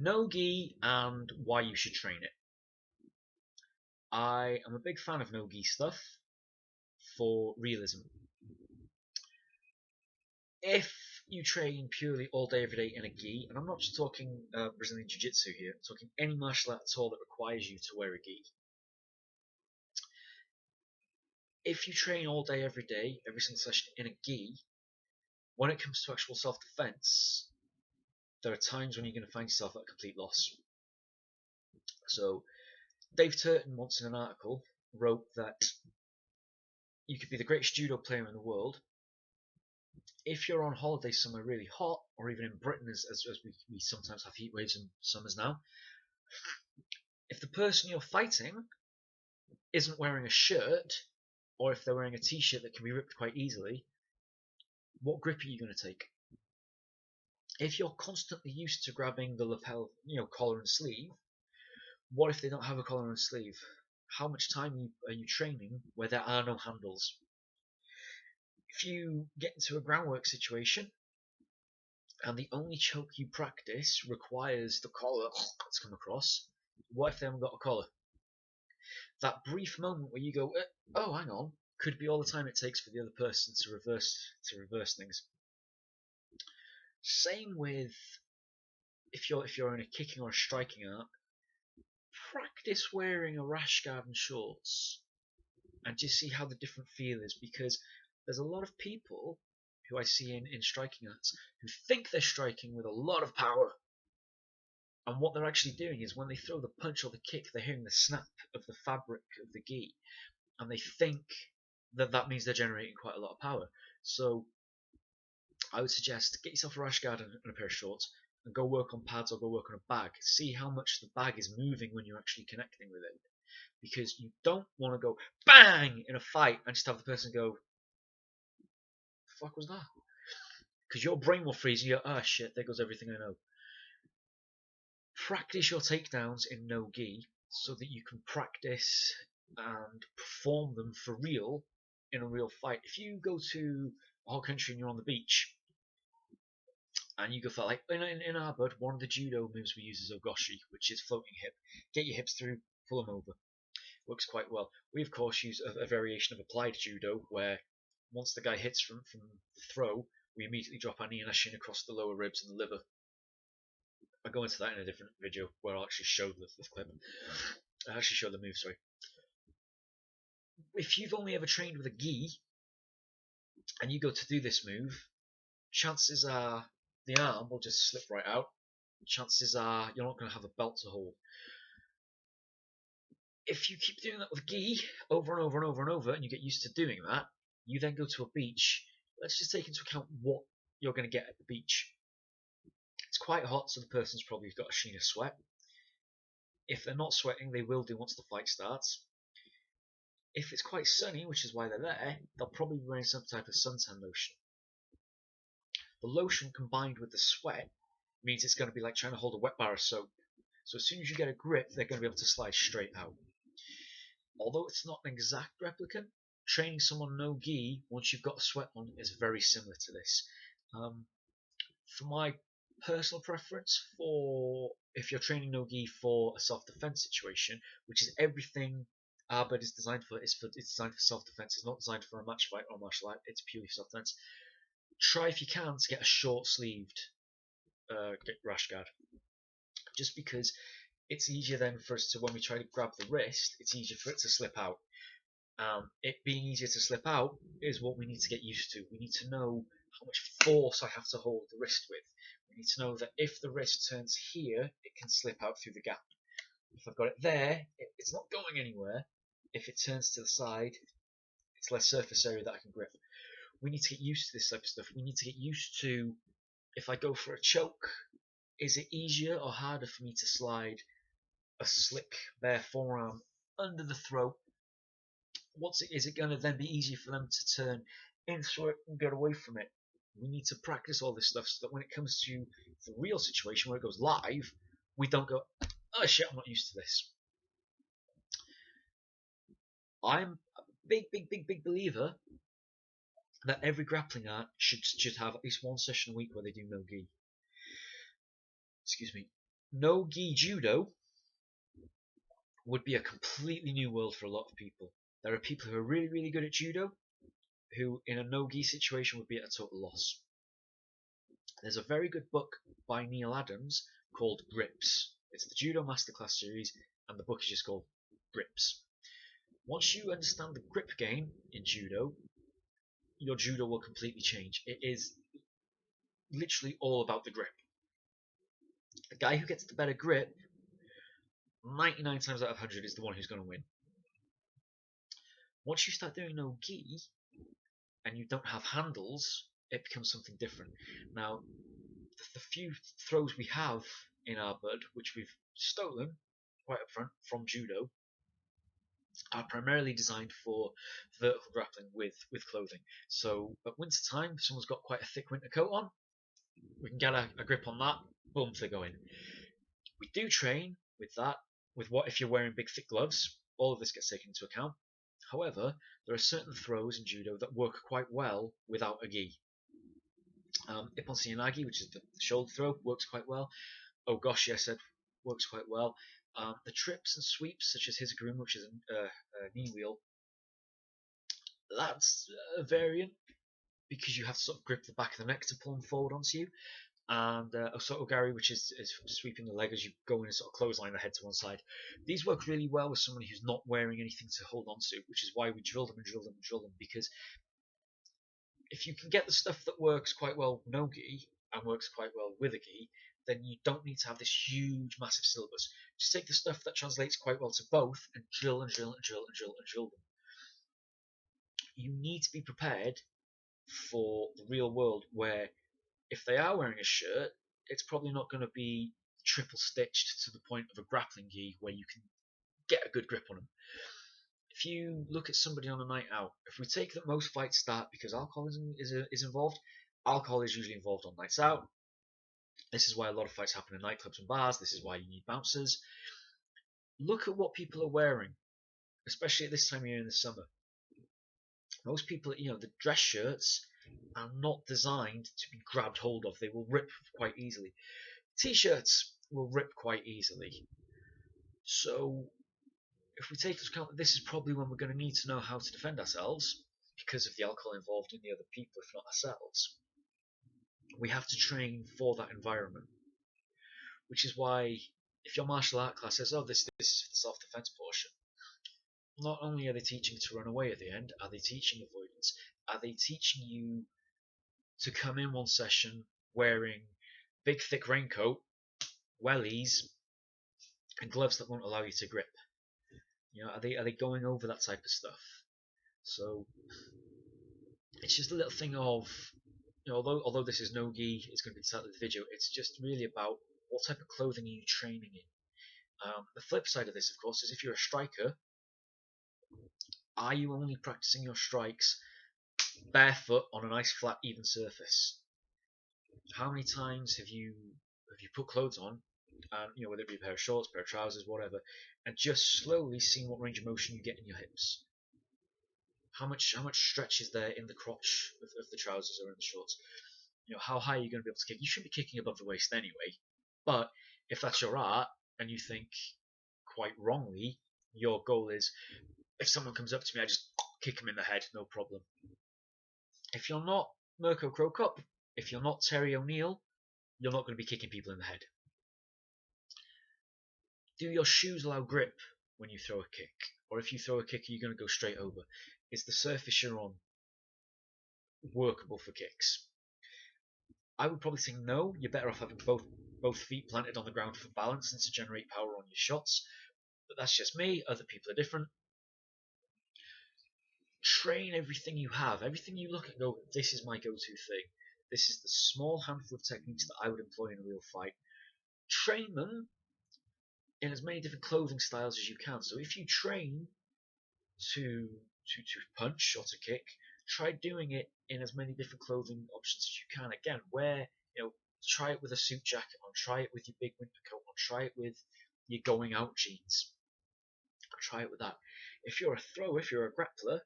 No gi and why you should train it. I am a big fan of no gi stuff for realism. If you train purely all day, every day in a gi, and I'm not just talking Brazilian Jiu Jitsu here, I'm talking any martial art at all that requires you to wear a gi. If you train all day, every day, every single session in a gi, when it comes to actual self defense, there are times when you're going to find yourself at a complete loss. So, Dave Turton once in an article wrote that you could be the greatest judo player in the world. If you're on holiday somewhere really hot, or even in Britain, as we sometimes have heat waves in summers now, if the person you're fighting isn't wearing a shirt, or if they're wearing a t-shirt that can be ripped quite easily, what grip are you going to take? If you're constantly used to grabbing the lapel, collar and sleeve, what if they don't have a collar and sleeve? How much time are you training where there are no handles? If you get into a groundwork situation and the only choke you practice requires the collar to come across, what if they haven't got a collar? That brief moment where you go, oh, hang on, could be all the time it takes for the other person to reverse things. Same with if you're in a kicking or a striking art, practice wearing a rash guard and shorts and just see how the different feel is, because there's a lot of people who I see in striking arts who think they're striking with a lot of power, and what they're actually doing is when they throw the punch or the kick, they're hearing the snap of the fabric of the gi, and they think that means they're generating quite a lot of power. So I would suggest get yourself a rash guard and a pair of shorts and go work on pads or go work on a bag. See how much the bag is moving when you're actually connecting with it, because you don't want to go bang in a fight and just have the person go, the fuck was that? Because your brain will freeze and you go, oh shit, there goes everything I know. Practice your takedowns in no gi so that you can practice and perform them for real in a real fight. If you go to a whole country and you're on the beach and you go for, like, in our bud, one of the judo moves we use is ogoshi, which is floating hip. Get your hips through, pull them over. Works quite well. We of course use a variation of applied judo where once the guy hits from the throw, we immediately drop our knee and our shin across the lower ribs and the liver. I'll go into that in a different video where I'll actually show the clip. I'll actually show the move, sorry. If you've only ever trained with a gi and you go to do this move, chances are the arm will just slip right out. Chances are you're not going to have a belt to hold. If you keep doing that with gi over and over and over and over, and you get used to doing that, you then go to a beach. Let's just take into account what you're going to get at the beach. It's quite hot, so the person's probably got a sheen of sweat. If they're not sweating, they will do once the fight starts. If it's quite sunny, which is why they're there, they'll probably be wearing some type of suntan lotion. The lotion combined with the sweat means it's going to be like trying to hold a wet bar of soap. So as soon as you get a grip, they're going to be able to slide straight out. Although it's not an exact replicant, training someone no gi once you've got a sweat on is very similar to this. For my personal preference, for if you're training no gi for a self-defense situation, which is everything Arbed is designed for, it's designed for self-defense. It's not designed for a match fight or a martial art. It's purely self-defense. Try if you can to get a short-sleeved rash guard, just because it's easier then for us to, when we try to grab the wrist, it's easier for it to slip out. It being easier to slip out is what we need to get used to. We need to know how much force I have to hold the wrist with. We need to know that if the wrist turns here, it can slip out through the gap. If I've got it there, it's not going anywhere. If it turns to the side, it's less surface area that I can grip. We need to get used to this type of stuff. We need to get used to, if I go for a choke, is it easier or harder for me to slide a slick bare forearm under the throat? Is it going to then be easier for them to turn into it and get away from it? We need to practice all this stuff so that when it comes to the real situation where it goes live, we don't go, oh shit, I'm not used to this. I'm a big believer that every grappling art should have at least one session a week where they do no gi. Excuse me. No-gi judo would be a completely new world for a lot of people. There are people who are really, really good at judo who, in a no-gi situation, would be at a total loss. There's a very good book by Neil Adams called Grips. It's the Judo Masterclass series, and the book is just called Grips. Once you understand the grip game in judo, your judo will completely change. It is literally all about the grip. The guy who gets the better grip, 99 times out of 100, is the one who's going to win. Once you start doing no gi and you don't have handles, it becomes something different. Now, the few throws we have in our bud, which we've stolen quite upfront from judo, are primarily designed for vertical grappling with clothing. So at winter time, if someone's got quite a thick winter coat on, we can get a grip on that, boom, they go in. We do train with that, with what if you're wearing big thick gloves, all of this gets taken into account. However, there are certain throws in judo that work quite well without a gi. Ippon Seoinage, which is the shoulder throw, works quite well. Ogoshi, I said, works quite well. The trips and sweeps, such as Hizaguruma, which is a knee wheel, that's a variant because you have to sort of grip the back of the neck to pull them forward onto you. And Osotogari, which is sweeping the leg as you go in and sort of clothesline the head to one side. These work really well with someone who's not wearing anything to hold on to, which is why we drill them and drill them and drill them, because if you can get the stuff that works quite well with no gi and works quite well with a gi, then you don't need to have this huge, massive syllabus. Just take the stuff that translates quite well to both and drill and drill and drill and drill and drill them. You need to be prepared for the real world where if they are wearing a shirt, it's probably not going to be triple stitched to the point of a grappling gi where you can get a good grip on them. If you look at somebody on a night out, if we take that most fights start because alcohol is involved, alcohol is usually involved on nights out. This is why a lot of fights happen in nightclubs and bars. This is why you need bouncers. Look at what people are wearing, especially at this time of year in the summer. Most people, the dress shirts are not designed to be grabbed hold of. They will rip quite easily. T-shirts will rip quite easily. So if we take into account that this is probably when we're going to need to know how to defend ourselves because of the alcohol involved in the other people, if not ourselves, we have to train for that environment. Which is why if your martial art class says, oh, this is the self-defense portion, not only are they teaching to run away at the end, are they teaching avoidance? Are they teaching you to come in one session wearing big thick raincoat, wellies, and gloves that won't allow you to grip? Are they going over that type of stuff? So it's just a little thing of, although this is no gi, it's going to be the title of the video. It's just really about what type of clothing are you training in. The flip side of this, of course, is if you're a striker, are you only practicing your strikes barefoot on a nice flat even surface? How many times have you put clothes on, and whether it be a pair of shorts, pair of trousers, whatever, and just slowly seen what range of motion you get in your hips? How much stretch is there in the crotch of the trousers or in the shorts? How high are you going to be able to kick? You should be kicking above the waist anyway. But if that's your art, and you think quite wrongly, your goal is, if someone comes up to me, I just kick him in the head, no problem. If you're not Mirko Cro Cop, if you're not Terry O'Neill, you're not going to be kicking people in the head. Do your shoes allow grip when you throw a kick? Or if you throw a kick, are you going to go straight over? Is the surface you're on workable for kicks? I would probably say no. You're better off having both feet planted on the ground for balance and to generate power on your shots. But that's just me. Other people are different. Train everything you have. Everything you look at and go, this is my go-to thing. This is the small handful of techniques that I would employ in a real fight. Train them in as many different clothing styles as you can. So if you train to punch or to kick, try doing it in as many different clothing options as you can. Again, try it with a suit jacket on, try it with your big winter coat on, try it with your going out jeans. Try it with that. If you're a thrower, if you're a grappler,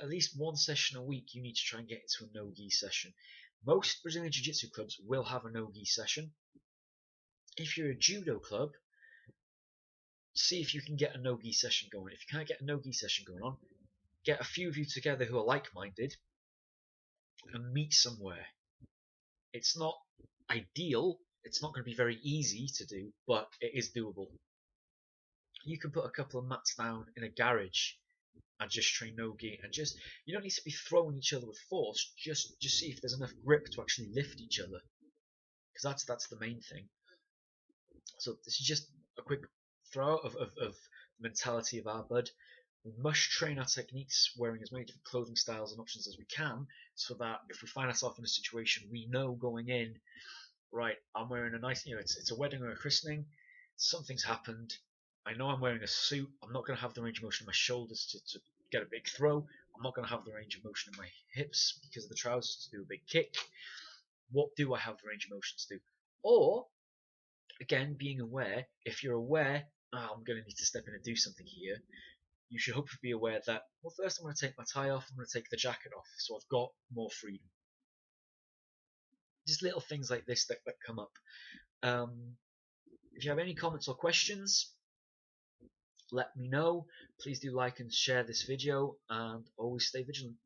at least one session a week you need to try and get into a no-gi session. Most Brazilian Jiu-Jitsu clubs will have a no-gi session. If you're a judo club, see if you can get a no-gi session going. If you can't get a no-gi session going on, get a few of you together who are like-minded and meet somewhere. It's not ideal, it's not going to be very easy to do, but it is doable. You can put a couple of mats down in a garage and just train no-gi, and just, you don't need to be throwing each other with force, just see if there's enough grip to actually lift each other, because that's the main thing. So this is just a quick throw of the mentality of our bud. We must train our techniques wearing as many different clothing styles and options as we can, so that if we find ourselves in a situation, we know going in, right, I'm wearing a nice, it's a wedding or a christening, something's happened, I know I'm wearing a suit, I'm not going to have the range of motion in my shoulders to get a big throw, I'm not going to have the range of motion in my hips because of the trousers to do a big kick. What do I have the range of motion to do? Or, again, being aware, if you're aware, I'm going to need to step in and do something here, you should hopefully be aware that, well, first I'm going to take my tie off, I'm going to take the jacket off, so I've got more freedom. Just little things like this that come up. If you have any comments or questions, let me know. Please do like and share this video, and always stay vigilant.